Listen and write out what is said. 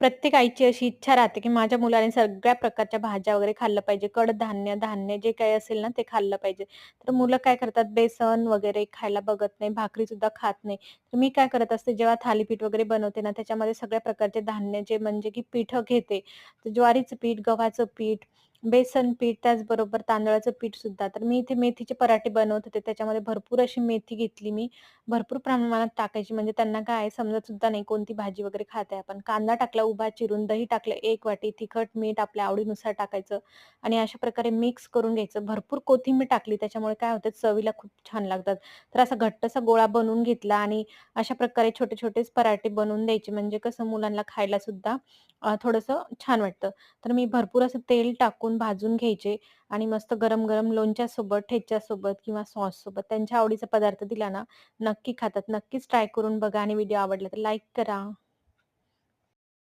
प्रत्येक आईची अशी इच्छा राहते, की माझ्या मुलाने सगळ्या प्रकारच्या भाज्या वगैरे खाल्लं पाहिजे. कडधान्य, धान्य जे काही असेल ना, ते खाल्लं पाहिजे. तर मुलं काय करतात, बेसन वगैरे खायला बघत नाही, भाकरीसुद्धा खात नाही. तर मी काय करत असते, जेव्हा थालीपीठ वगैरे बनवते ना, त्याच्यामध्ये सगळ्या प्रकारचे धान्य जे म्हणजे की पिठं घेते. तर ज्वारीचं पीठ, गव्हाचं पीठ, बेसन पीठ, त्याचबरोबर तांदळाचं पीठसुद्धा. तर मी इथे मेथीचे पराठे बनवत होते. त्याच्यामध्ये भरपूर अशी मेथी घेतली मी. भरपूर प्रमाणात टाकायची म्हणजे त्यांना काय आहे समजत सुद्धा नाही कोणती भाजी वगैरे खात आहे आपण. कांदा टाकला उभा चिरून, दही टाकलं 1 वाटी, तिखट, मीठ आपल्या आवडीनुसार टाकायचं आणि अशा प्रकारे मिक्स करून घ्यायचं. भरपूर कोथिंबीर टाकली त्याच्यामुळे काय होतं चवीला खूप छान लागतात. तर असा घट्टसा गोळा बनवून घेतला आणि अशा प्रकारे छोटे-छोटेच पराठे बनवून द्यायचे म्हणजे कसं मुलांना खायला सुद्धा थोडंसं छान वाटतं. तर मी भरपूर असं तेल टाकून भाजून घ्यायचे आणि मस्त गरम-गरम लोणच्यासोबत, ठेच्यासोबत किंवा सॉससोबत त्यांच्या आवडीचा पदार्थ दिला ना, नक्की खातात. नक्कीच ट्राय करून बघा आणि व्हिडिओ आवडला तर लाईक करा.